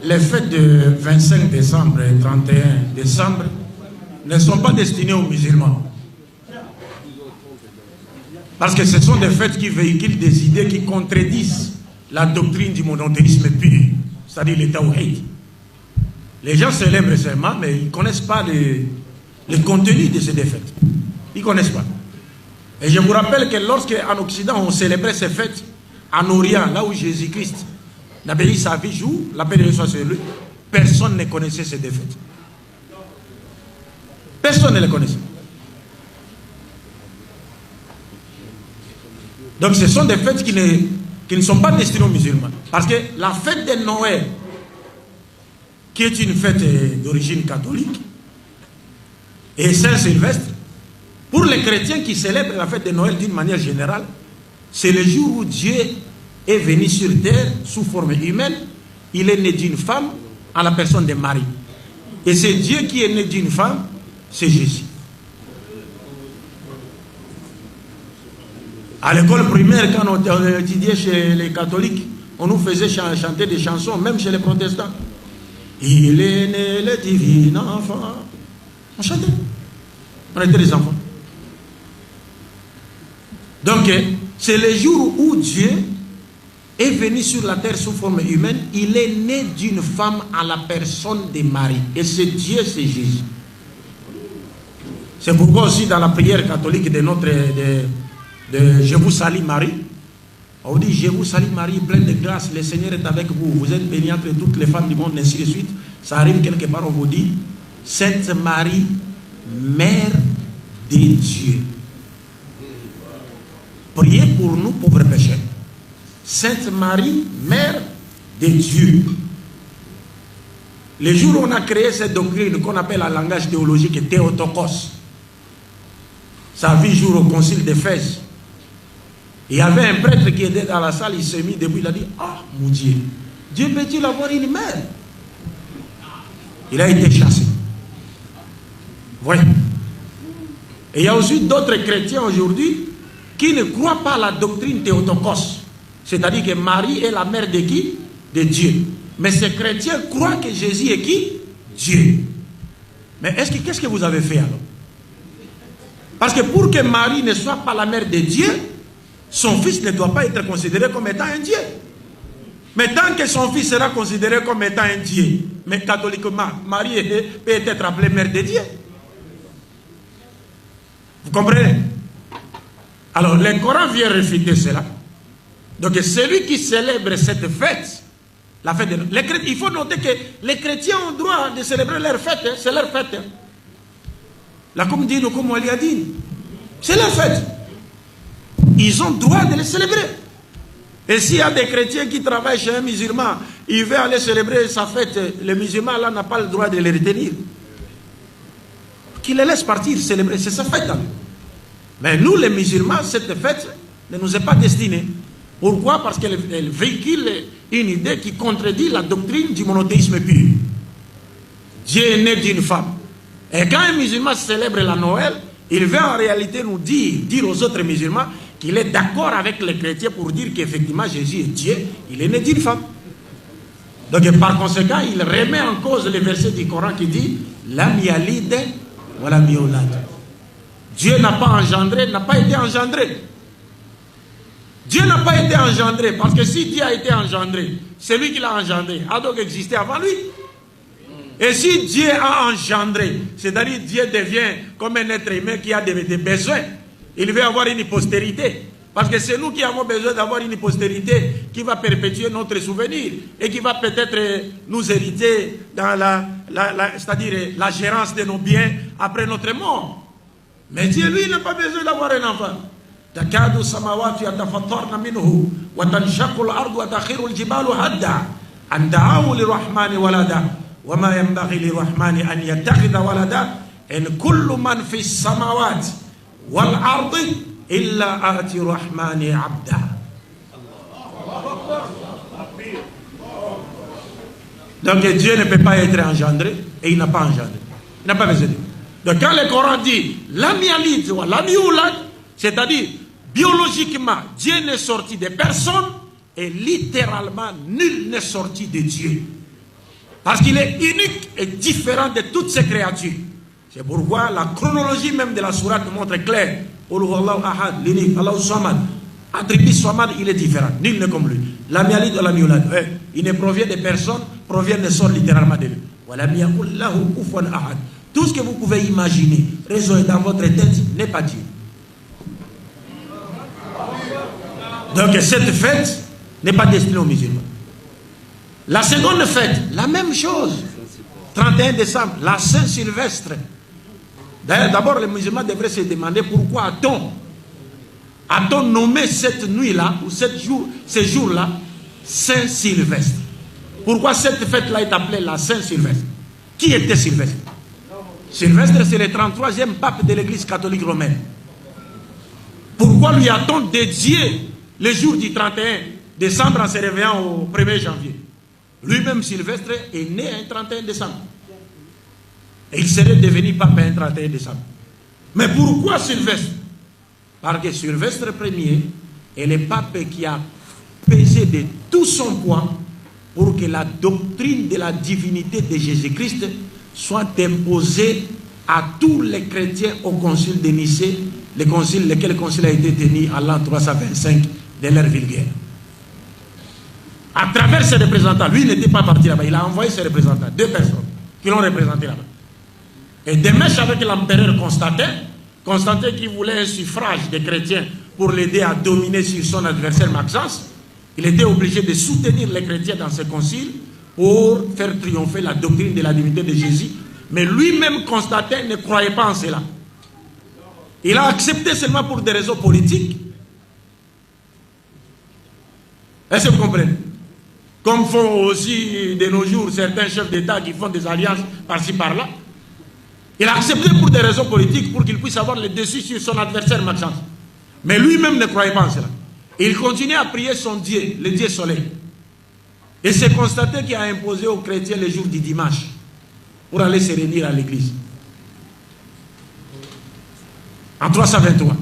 les fêtes de 25 décembre et 31 décembre ne sont pas destinées aux musulmans. Parce que ce sont des fêtes qui véhiculent des idées qui contredisent la doctrine du monothéisme pur, c'est-à-dire le tawhid. Les gens célèbrent seulement, mais ils ne connaissent pas le contenu de ces fêtes. Ils ne connaissent pas. Et je vous rappelle que lorsqu'en Occident on célébrait ces fêtes, en Orient, là où Jésus-Christ n'avait eu sa vie jour, la paix de Dieu soit sur lui, personne ne connaissait ces fêtes. Personne ne les connaissait. Donc ce sont des fêtes qui ne sont pas destinées aux musulmans. Parce que la fête de Noël, qui est une fête d'origine catholique, et Saint-Sylvestre, pour les chrétiens qui célèbrent la fête de Noël d'une manière générale, c'est le jour où Dieu est venu sur terre sous forme humaine. Il est né d'une femme en la personne de Marie. Et c'est Dieu qui est né d'une femme, c'est Jésus. À l'école primaire, quand on étudiait chez les catholiques, on nous faisait chanter des chansons, même chez les protestants. Il est né le divin enfant. On chantait. On était des enfants. Donc, c'est le jour où Dieu est venu sur la terre sous forme humaine. Il est né d'une femme à la personne de Marie. Et c'est Dieu, c'est Jésus. C'est pourquoi aussi dans la prière catholique de Je vous salue Marie, on dit Je vous salue Marie, pleine de grâce, le Seigneur est avec vous. Vous êtes bénie entre toutes les femmes du monde, ainsi de suite. Ça arrive quelque part, on vous dit Sainte Marie, Mère de Dieu. Priez pour nous pauvres pécheurs. Sainte Marie, Mère de Dieu. Le jour où on a créé cette doctrine qu'on appelle en langage théologique Théotokos, ça vit jour au concile d'Éphèse. Il y avait un prêtre qui était dans la salle, il s'est mis debout, il a dit ah mon Dieu, Dieu peut-il avoir une mère? Il a été chassé. Voyez. Et il y a aussi d'autres chrétiens aujourd'hui qui ne croient pas à la doctrine Théotokos. C'est-à-dire que Marie est la mère de qui? De Dieu. Mais ces chrétiens croient que Jésus est qui? Dieu. Mais qu'est-ce que vous avez fait alors? Parce que pour que Marie ne soit pas la mère de Dieu, son fils ne doit pas être considéré comme étant un Dieu. Mais tant que son fils sera considéré comme étant un Dieu, mais catholiquement, Marie peut être appelée mère de Dieu. Vous comprenez? Alors, le Coran vient réfuter cela. Donc, celui qui célèbre cette fête, la fête il faut noter que les chrétiens ont droit de célébrer leur fête, hein, c'est leur fête. Hein. La comme dit comme Ali a dit, c'est leur fête. Ils ont droit de les célébrer. Et s'il y a des chrétiens qui travaillent chez un musulman, il veut aller célébrer sa fête, le musulman là n'a pas le droit de les retenir. Qu'il les laisse partir, célébrer, c'est sa fête. Hein. Mais nous les musulmans, cette fête ne nous est pas destinée. Pourquoi? Parce qu'elle véhicule une idée qui contredit la doctrine du monothéisme pur. Dieu est né d'une femme. Et quand un musulman célèbre la Noël, il veut en réalité nous dire aux autres musulmans qu'il est d'accord avec les chrétiens pour dire qu'effectivement Jésus est Dieu, il est né d'une femme. Donc par conséquent, il remet en cause le verset du Coran qui dit Lam yalid wa lam yulad. Dieu n'a pas engendré, n'a pas été engendré. Dieu n'a pas été engendré, parce que si Dieu a été engendré, c'est lui qui l'a engendré, a donc existé avant lui. Et si Dieu a engendré, c'est-à-dire Dieu devient comme un être humain qui a des besoins, il veut avoir une postérité. Parce que c'est nous qui avons besoin d'avoir une postérité qui va perpétuer notre souvenir et qui va peut-être nous hériter dans c'est-à-dire la gérance de nos biens après notre mort. Mais Dieu, lui, n'a pas besoin d'avoir un enfant. تكاد السماوات يتفطرن منه وتنشق الأرض وتخر الجبال هدا أن دعوا للرحمن ولدا وما ينبغي للرحمن أن يتخذ ولدا إن كل من في السماوات والأرض إلا آتي الرحمن عبدا. Donc Dieu ne peut pas être engendré et il n'a pas engendré. Il n'a pas besoin de. Donc quand le Coran dit lam yalid wa lam yulad, c'est-à-dire biologiquement Dieu n'est sorti de personne et littéralement nul n'est sorti de Dieu. Parce qu'il est unique et différent de toutes ces créatures. C'est pourquoi la chronologie même de la sourate montre clair. Attribut Samad, il est différent. Nul n'est comme lui. L'amialid ou l'amiolad. Il ne provient de personne, provient de son littéralement de lui. Tout ce que vous pouvez imaginer, résonner dans votre tête, n'est pas Dieu. Donc cette fête n'est pas destinée aux musulmans. La seconde fête, la même chose. 31 décembre, la Saint-Sylvestre. D'ailleurs, d'abord, les musulmans devraient se demander pourquoi a-t-on nommé cette nuit-là, ou ce jour-là, Saint-Sylvestre. Pourquoi cette fête-là est appelée la Saint-Sylvestre? Qui était Sylvestre? Sylvestre, c'est le 33e pape de l'Église catholique romaine. Pourquoi lui a-t-on dédié le jour du 31 décembre en se réveillant au 1er janvier? Lui-même, Sylvestre, est né un 31 décembre. Et il serait devenu pape un 31 décembre. Mais pourquoi Sylvestre? Parce que Sylvestre Ier est le pape qui a pesé de tout son poids pour que la doctrine de la divinité de Jésus-Christ soit imposée à tous les chrétiens au concile de Nicée, lequel concile a été tenu en l'an 325 de l'ère vulgaire. À travers ses représentants, lui n'était pas parti là-bas, il a envoyé ses représentants, 2 personnes qui l'ont représenté là-bas. Et de mèche avec l'empereur Constantin qui voulait un suffrage des chrétiens pour l'aider à dominer sur son adversaire Maxence, il était obligé de soutenir les chrétiens dans ce concile pour faire triompher la doctrine de la divinité de Jésus. Mais lui-même, Constantin, ne croyait pas en cela. Il a accepté seulement pour des raisons politiques. Est-ce que vous comprenez? Comme font aussi de nos jours certains chefs d'État qui font des alliances par-ci par-là. Il a accepté pour des raisons politiques pour qu'il puisse avoir le dessus sur son adversaire Maxence. Mais lui-même ne croyait pas en cela. Il continuait à prier son Dieu, le Dieu soleil. Et c'est Constantin qui a imposé aux chrétiens le jour du dimanche pour aller se réunir à l'église. En 323.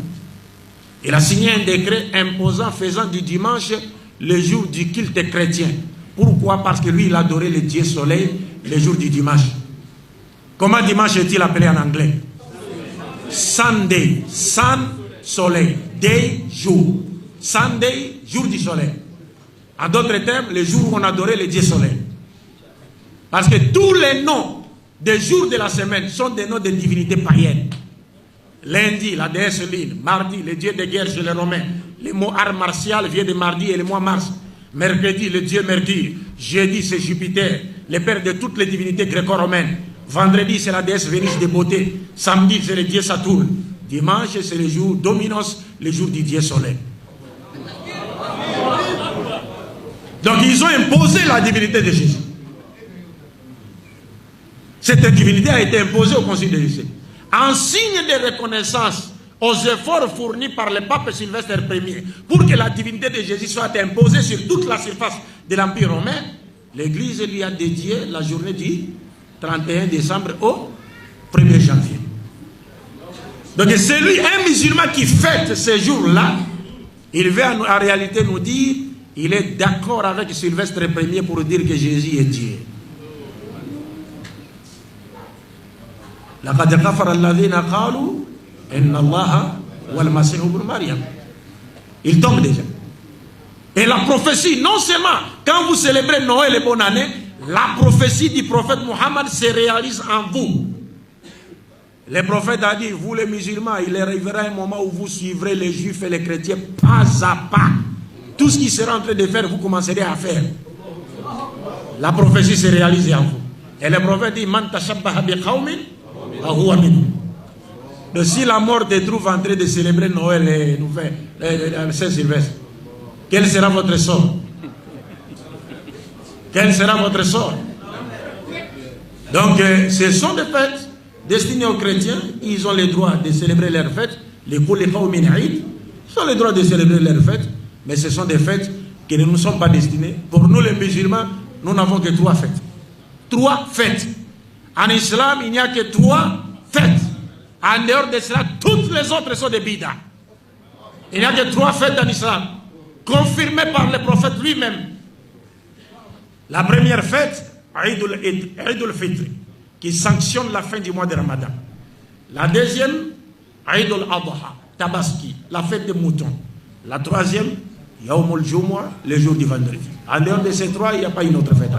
Il a signé un décret imposant, faisant du dimanche le jour du culte chrétien. Pourquoi? Parce que lui, il adorait le Dieu soleil le jour du dimanche. Comment dimanche est-il appelé en anglais? Sunday. Sun, soleil. Day, jour. Sunday, jour du soleil. En d'autres termes, le jour où on adorait le Dieu soleil. Parce que tous les noms des jours de la semaine sont des noms de divinités païennes. Lundi, la déesse Lune. Mardi, le dieu de guerre chez les Romains. Le mot art martial vient de mardi et le mois mars. Mercredi, le dieu Mercure. Jeudi, c'est Jupiter, le père de toutes les divinités gréco-romaines. Vendredi, c'est la déesse Vénus de beauté. Samedi, c'est le dieu Saturne. Dimanche, c'est le jour Dominos, le jour du dieu soleil. Donc, ils ont imposé la divinité de Jésus. Cette divinité a été imposée au concile de Nicée. En signe de reconnaissance aux efforts fournis par le pape Sylvestre Ier pour que la divinité de Jésus soit imposée sur toute la surface de l'Empire romain, l'Église lui a dédié la journée du 31 décembre au 1er janvier. Donc c'est lui, un musulman qui fête ce jour-là, il veut en réalité nous dire, il est d'accord avec Sylvestre Ier pour dire que Jésus est Dieu. لقد كفر الذين قالوا إن الله والمسيح ابن مريم. Il tombe déjà. Et la prophétie, non seulement quand vous célébrez Noël et bonne année, la prophétie du prophète Mohammed se réalise en vous. Le prophète a dit, vous les musulmans, il arrivera un moment où vous suivrez les juifs et les chrétiens pas à pas. Tout ce qu'ils seront en train de faire, vous commencerez à faire. La prophétie se réalise en vous. Et le prophète dit, man tashabbaha bi qawmin fahuwa minhum. Donc si la mort te trouve en train de célébrer Noël et Saint-Sylvestre, quel sera votre sort? Quel sera votre sort? Donc ce sont des fêtes destinées aux chrétiens. Ils ont le droit de célébrer leurs fêtes. Les qawmin Eid, ils ont le droit de célébrer leurs fêtes. Mais ce sont des fêtes qui ne nous sont pas destinées. Pour nous les musulmans, nous n'avons que 3 fêtes. 3 fêtes. En islam, il n'y a que 3 fêtes. En dehors de cela, toutes les autres sont des bidas. Il n'y a que 3 fêtes en islam, confirmées par le prophète lui-même. La première fête, Eid al-Fitr, qui sanctionne la fin du mois de Ramadan. La deuxième, Eid al-Adha, Tabaski, la fête des moutons. La troisième, Yawm al-Jumu'ah, le jour du vendredi. En dehors de ces trois, il n'y a pas une autre fête.